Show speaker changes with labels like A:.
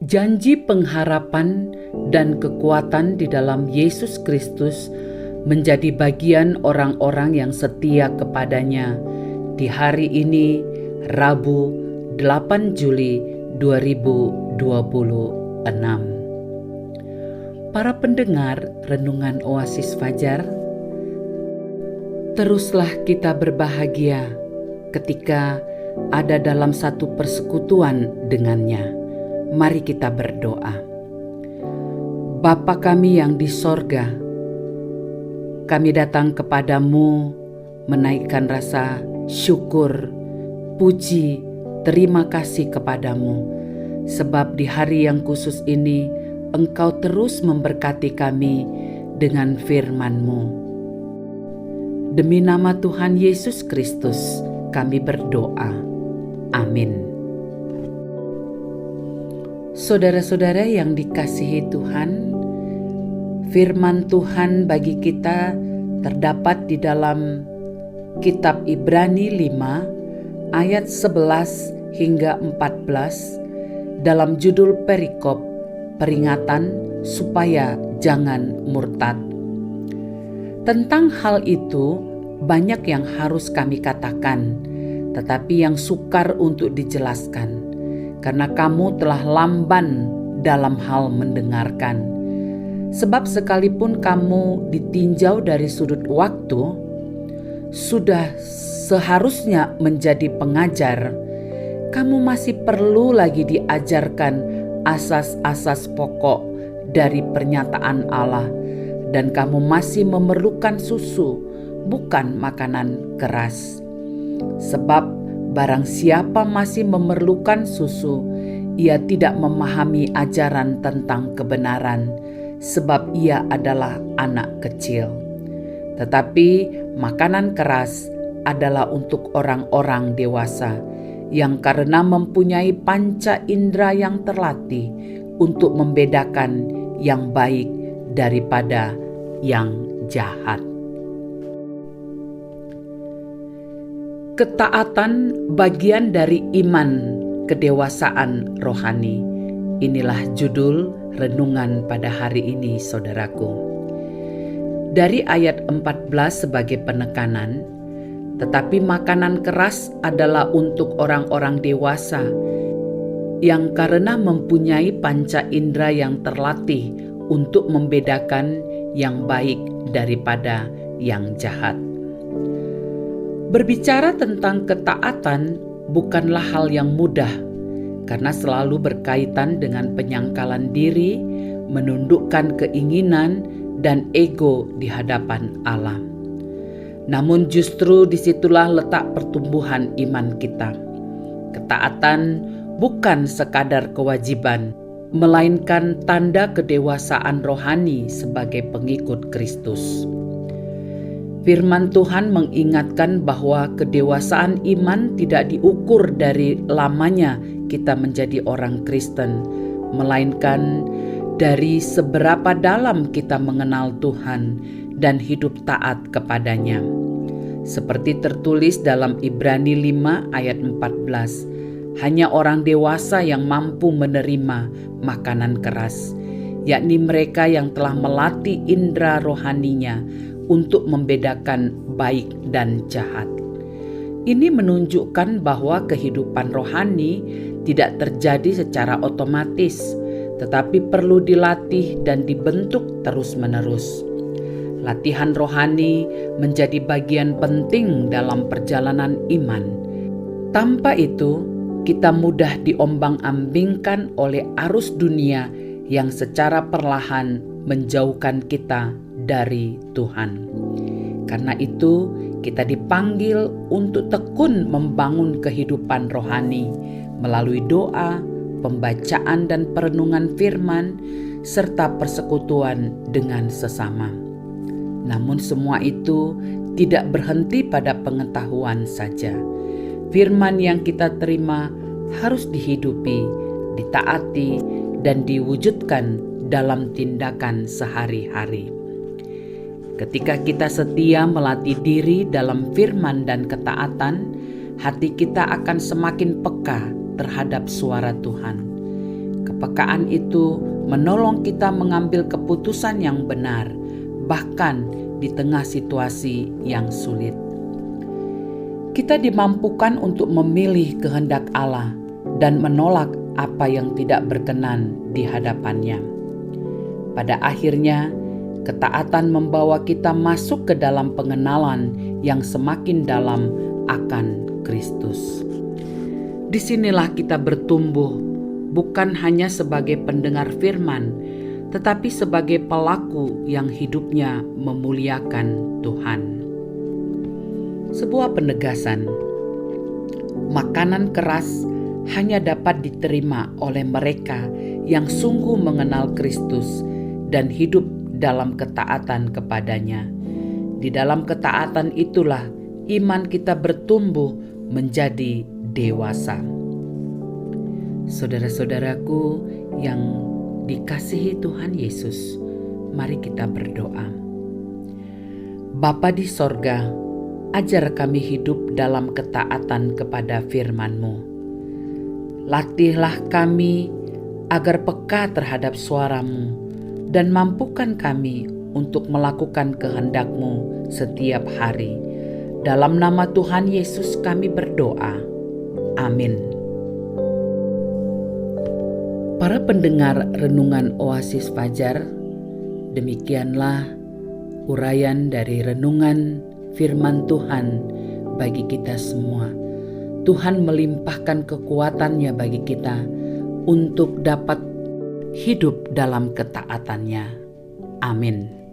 A: Janji pengharapan dan kekuatan di dalam Yesus Kristus menjadi bagian orang-orang yang setia kepadanya di hari ini, Rabu 8 Juli 2026. Para pendengar Renungan Oasis Fajar, teruslah kita berbahagia ketika ada dalam satu persekutuan dengannya. Mari kita berdoa. Bapa kami yang di sorga, kami datang kepadamu menaikkan rasa syukur, puji, terima kasih kepadamu. Sebab di hari yang khusus ini, Engkau terus memberkati kami dengan firman-Mu. Demi nama Tuhan Yesus Kristus, kami berdoa. Amin. Saudara-saudara yang dikasihi Tuhan, firman Tuhan bagi kita terdapat di dalam kitab Ibrani 5 ayat 11 hingga 14 dalam judul perikop peringatan supaya jangan murtad. Tentang hal itu banyak yang harus kami katakan, tetapi yang sukar untuk dijelaskan, karena kamu telah lamban dalam hal mendengarkan. Sebab sekalipun kamu ditinjau dari sudut waktu, sudah seharusnya menjadi pengajar, kamu masih perlu lagi diajarkan asas-asas pokok dari pernyataan Allah, dan kamu masih memerlukan susu, bukan makanan keras. Sebab barang siapa masih memerlukan susu, ia tidak memahami ajaran tentang kebenaran, sebab ia adalah anak kecil. Tetapi makanan keras adalah untuk orang-orang dewasa, yang karena mempunyai panca indera yang terlatih untuk membedakan yang baik daripada yang jahat. Ketaatan bagian dari iman kedewasaan rohani. Inilah judul renungan pada hari ini, saudaraku. Dari ayat 14 sebagai penekanan, tetapi makanan keras adalah untuk orang-orang dewasa yang karena mempunyai panca indera yang terlatih untuk membedakan yang baik daripada yang jahat. Berbicara tentang ketaatan bukanlah hal yang mudah, karena selalu berkaitan dengan penyangkalan diri, menundukkan keinginan, dan ego di hadapan Allah. Namun justru disitulah letak pertumbuhan iman kita. Ketaatan bukan sekadar kewajiban, melainkan tanda kedewasaan rohani sebagai pengikut Kristus. Firman Tuhan mengingatkan bahwa kedewasaan iman tidak diukur dari lamanya kita menjadi orang Kristen, melainkan dari seberapa dalam kita mengenal Tuhan dan hidup taat kepadanya. Seperti tertulis dalam Ibrani 5 ayat 14, hanya orang dewasa yang mampu menerima makanan keras, yakni mereka yang telah melatih indera rohaninya untuk membedakan baik dan jahat. Ini menunjukkan bahwa kehidupan rohani tidak terjadi secara otomatis, tetapi perlu dilatih dan dibentuk terus-menerus. Latihan rohani menjadi bagian penting dalam perjalanan iman. Tanpa itu, kita mudah diombang-ambingkan oleh arus dunia yang secara perlahan menjauhkan kita dari Tuhan. Karena itu, kita dipanggil untuk tekun membangun kehidupan rohani melalui doa, pembacaan dan perenungan firman, serta persekutuan dengan sesama. Namun semua itu tidak berhenti pada pengetahuan saja. Firman yang kita terima harus dihidupi, ditaati, dan diwujudkan dalam tindakan sehari-hari. Ketika kita setia melatih diri dalam firman dan ketaatan, hati kita akan semakin peka terhadap suara Tuhan. Kepekaan itu menolong kita mengambil keputusan yang benar, bahkan di tengah situasi yang sulit. Kita dimampukan untuk memilih kehendak Allah dan menolak apa yang tidak berkenan di hadapannya. Pada akhirnya, ketaatan membawa kita masuk ke dalam pengenalan yang semakin dalam akan Kristus. Disinilah kita bertumbuh, bukan hanya sebagai pendengar firman, tetapi sebagai pelaku yang hidupnya memuliakan Tuhan. Sebuah penegasan, makanan keras hanya dapat diterima oleh mereka yang sungguh mengenal Kristus dan hidup dalam ketaatan kepadanya. Di dalam ketaatan itulah iman kita bertumbuh menjadi dewasa. Saudara-saudaraku yang dikasihi Tuhan Yesus, mari kita berdoa. Bapa di sorga, ajar kami hidup dalam ketaatan kepada firman-Mu. Latihlah kami agar peka terhadap suara-Mu dan mampukan kami untuk melakukan kehendak-Mu setiap hari. Dalam nama Tuhan Yesus kami berdoa. Amin. Para pendengar Renungan Oasis Fajar, demikianlah uraian dari renungan firman Tuhan bagi kita semua. Tuhan melimpahkan kekuatannya bagi kita untuk dapat hidup dalam ketaatannya. Amin.